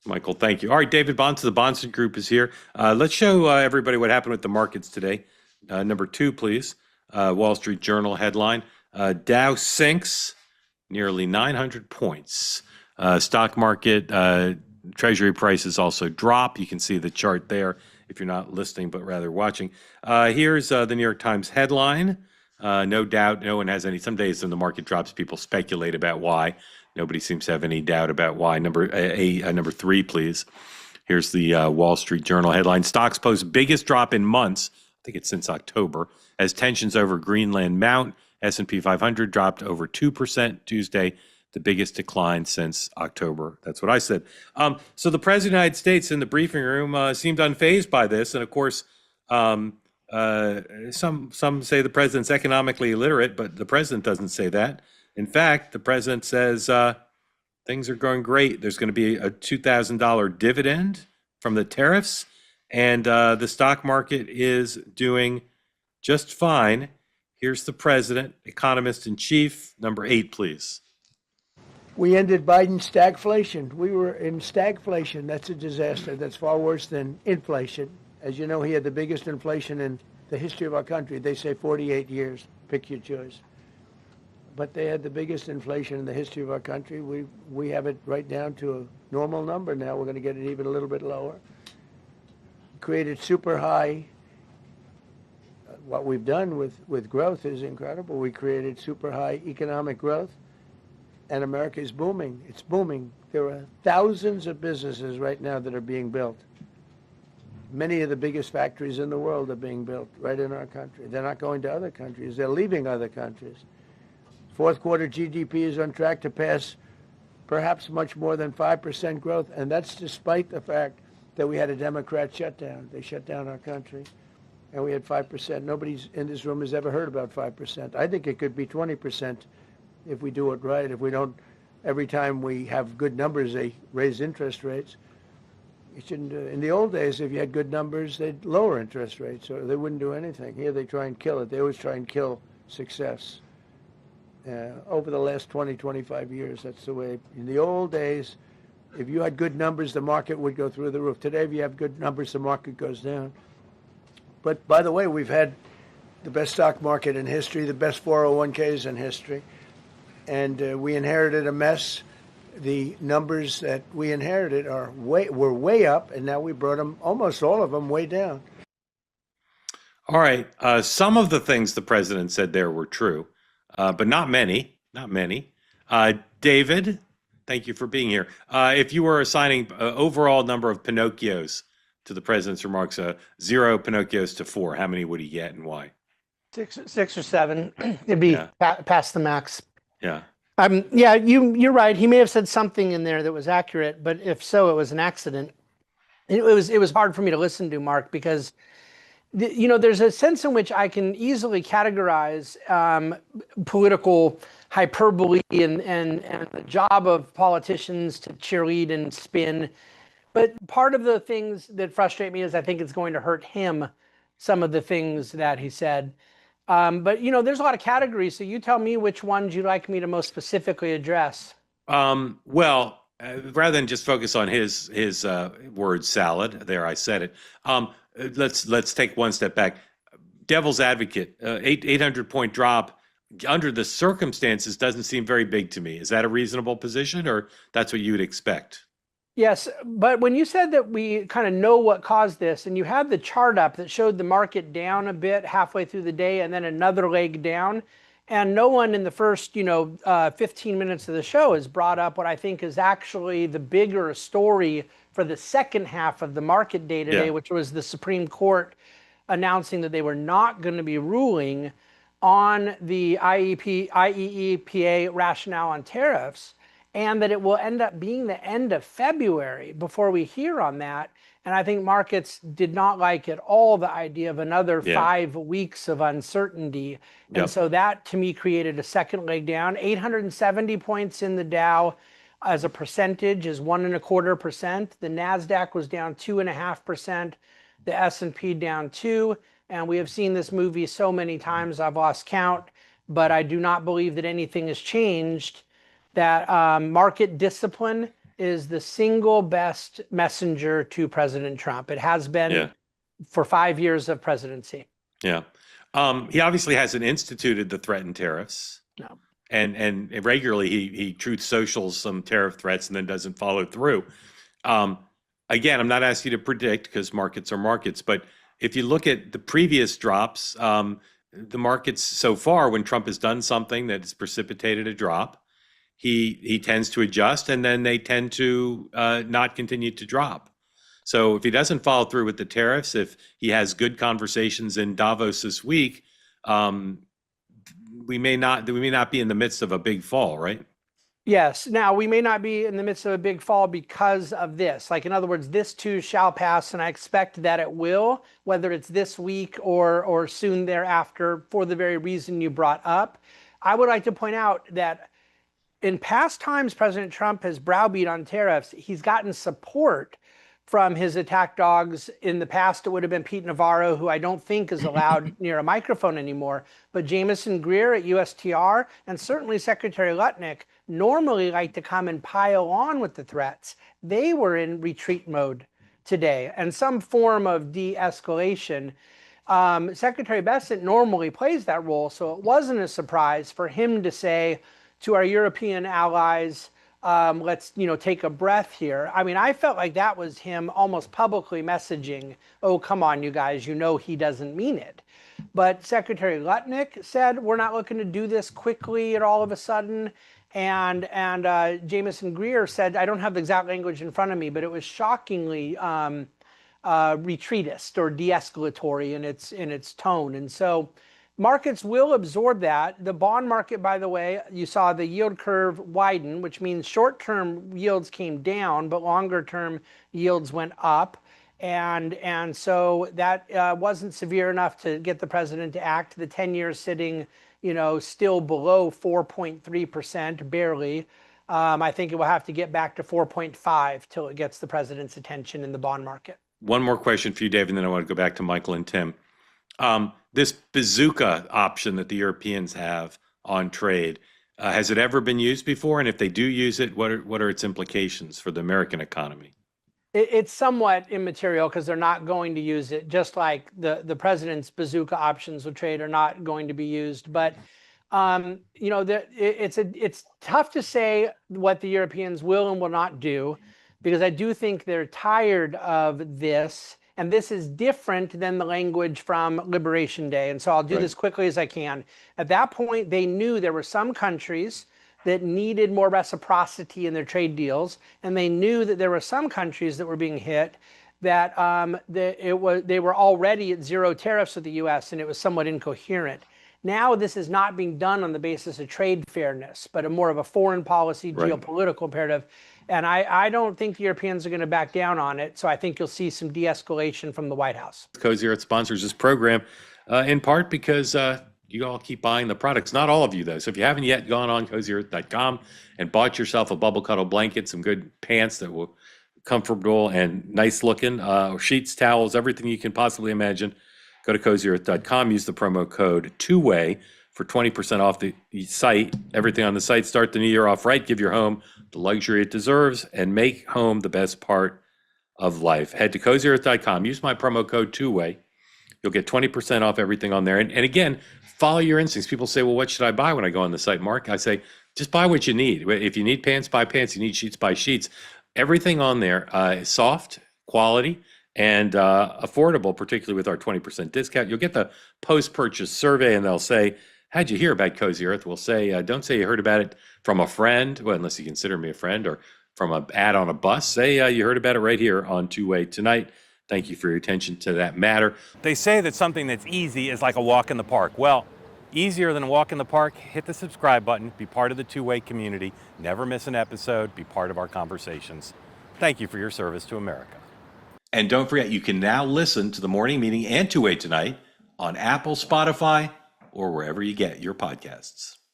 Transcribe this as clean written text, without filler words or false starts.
Michael, thank you. All right, David Bonds, the Bonson Group is here. Let's show everybody what happened with the markets today. Number two, please. Wall Street Journal headline: Dow sinks nearly 900 points. Stock market, treasury prices also drop. You can see the chart there if you're not listening, but rather watching. Here's the New York Times headline. No doubt, no one has any. Some days when the market drops, people speculate about why. Nobody seems to have any doubt about why. Number three, please. Here's the Wall Street Journal headline: Stocks post biggest drop in months. I think it's since October, as tensions over Greenland mount. S&P 500 dropped over 2% Tuesday, the biggest decline since October. That's what I said. So the President of the United States in the briefing room seemed unfazed by this. And of course, some say the president's economically illiterate, but the president doesn't say that. In fact, the president says things are going great. There's going to be a $2,000 dividend from the tariffs, and the stock market is doing just fine. Here's the president, economist in chief. Number 8, please. We ended Biden's stagflation. We were in stagflation. That's a disaster. That's far worse than inflation. As you know, he had the biggest inflation in the history of our country. They say 48 years. Pick your choice. But they had the biggest inflation in the history of our country. We have it right down to a normal number now. We're going to get it even a little bit lower. Created super high. What we've done with growth is incredible. We created super high economic growth, and America is booming. It's booming. There are thousands of businesses right now that are being built. Many of the biggest factories in the world are being built right in our country. They're not going to other countries. They're leaving other countries. Fourth quarter GDP is on track to pass perhaps much more than 5% growth, and that's despite the fact that we had a Democrat shutdown. They shut down our country. And we had 5%. Nobody in this room has ever heard about 5%. I think it could be 20% if we do it right. If we don't, every time we have good numbers, they raise interest rates. You shouldn't. In the old days, if you had good numbers, they'd lower interest rates, or they wouldn't do anything. Here, they try and kill it. They always try and kill success. Over the last 20, 25 years, that's the way. In the old days, if you had good numbers, the market would go through the roof. Today, if you have good numbers, the market goes down. But by the way, we've had the best stock market in history, the best 401ks in history, and we inherited a mess. The numbers that we inherited were way up, and now we brought them, almost all of them, way down. All right. Some of the things the president said there were true, but not many. Not many. David, thank you for being here. If you were assigning overall number of Pinocchios to the president's remarks, 0 Pinocchios to 4, how many would he get and why? Six or seven. It'd be past the max. Yeah. Yeah, you're right. He may have said something in there that was accurate, but if so, it was an accident. It was hard for me to listen to, Mark, because there's a sense in which I can easily categorize political hyperbole and the job of politicians to cheerlead and spin. But part of the things that frustrate me is I think it's going to hurt him, some of the things that he said. But, there's a lot of categories. So you tell me which ones you'd like me to most specifically address. Well, rather than just focus on his word salad, there I said it. Let's take one step back. Devil's advocate, 800-point drop under the circumstances doesn't seem very big to me. Is that a reasonable position, or that's what you would expect? Yes, but when you said that we kind of know what caused this, and you had the chart up that showed the market down a bit halfway through the day and then another leg down, and no one in the first 15 minutes of the show has brought up what I think is actually the bigger story for the second half of the market day today, which was the Supreme Court announcing that they were not going to be ruling on the IEEPA rationale on tariffs, and that it will end up being the end of February before we hear on that. And I think markets did not like at all the idea of another 5 weeks of uncertainty. And so that, to me, created a second leg down. 870 points in the Dow as a percentage is 1.25%. The NASDAQ was down 2.5%. The S&P down 2%. And we have seen this movie so many times, I've lost count. But I do not believe that anything has changed, that market discipline is the single best messenger to President Trump. It has been Yeah. for 5 years of presidency. Yeah. He obviously hasn't instituted the threatened tariffs. No. And regularly he truth socials some tariff threats and then doesn't follow through. Um, Again, I'm not asking you to predict because markets are markets, but if you look at the previous drops, the markets so far, when Trump has done something that has precipitated a drop, he tends to adjust and then they tend to not continue to drop. So if he doesn't follow through with the tariffs, if he has good conversations in Davos this week, we may not be in the midst of a big fall, right? Yes. Now, we may not be in the midst of a big fall because of this. Like, in other words, this too shall pass, and I expect that it will, whether it's this week or soon thereafter, for the very reason you brought up. I would like to point out that in past times, President Trump has browbeat on tariffs. He's gotten support from his attack dogs. In the past, it would have been Pete Navarro, who I don't think is allowed near a microphone anymore. But Jamison Greer at USTR and certainly Secretary Lutnick normally like to come and pile on with the threats. They were in retreat mode today and some form of de-escalation. Secretary Bessent normally plays that role, so it wasn't a surprise for him to say to our European allies, let's take a breath here. I mean, I felt like that was him almost publicly messaging, oh, come on, you guys, he doesn't mean it. But Secretary Lutnick said, we're not looking to do this quickly and all of a sudden. And Jamison Greer said, I don't have the exact language in front of me, but it was shockingly retreatist or de-escalatory in its tone. And so markets will absorb that. The bond market, by the way, you saw the yield curve widen, which means short-term yields came down, but longer-term yields went up. And so that wasn't severe enough to get the president to act. The 10-year sitting, still below 4.3%, barely. I think it will have to get back to 4.5 till it gets the president's attention in the bond market. One more question for you, Dave, and then I want to go back to Michael and Tim. This bazooka option that the Europeans have on trade, has it ever been used before? And if they do use it, what are its implications for the American economy? It's somewhat immaterial because they're not going to use it, just like the president's bazooka options with trade are not going to be used. But it's tough to say what the Europeans will and will not do, because I do think they're tired of this. And this is different than the language from Liberation Day. And so I'll do this quickly as I can. At that point, they knew there were some countries that needed more reciprocity in their trade deals. And they knew that there were some countries that were being hit that they were already at zero tariffs with the US, and it was somewhat incoherent. Now this is not being done on the basis of trade fairness, but more of a foreign policy, geopolitical imperative. And I don't think the Europeans are going to back down on it. So I think you'll see some de-escalation from the White House. Cozy Earth sponsors this program in part because you all keep buying the products. Not all of you, though. So if you haven't yet gone on cozyearth.com and bought yourself a bubble cuddle blanket, some good pants that will comfortable and nice looking, sheets, towels, everything you can possibly imagine, go to cozyearth.com. Use the promo code TWOWAY for 20% off the site. Everything on the site. Start the new year off right. Give your home the luxury it deserves and make home the best part of life. Head to cozyearth.com. Use my promo code TWOWAY. You'll get 20% off everything on there. And again, follow your instincts. People say, well, what should I buy when I go on the site, Mark? I say, just buy what you need. If you need pants, buy pants. You need sheets, buy sheets. Everything on there is soft, quality, and affordable, particularly with our 20% discount. You'll get the post-purchase survey, and they'll say, how'd you hear about Cozy Earth? We'll say, don't say you heard about it from a friend, well, unless you consider me a friend, or from an ad on a bus. Say you heard about it right here on Two-Way tonight. Thank you for your attention to that matter. They say that something that's easy is like a walk in the park. Well, easier than a walk in the park, hit the subscribe button, be part of the Two-Way community, never miss an episode, be part of our conversations. Thank you for your service to America. And don't forget, you can now listen to the morning meeting and Two-Way tonight on Apple, Spotify, or wherever you get your podcasts.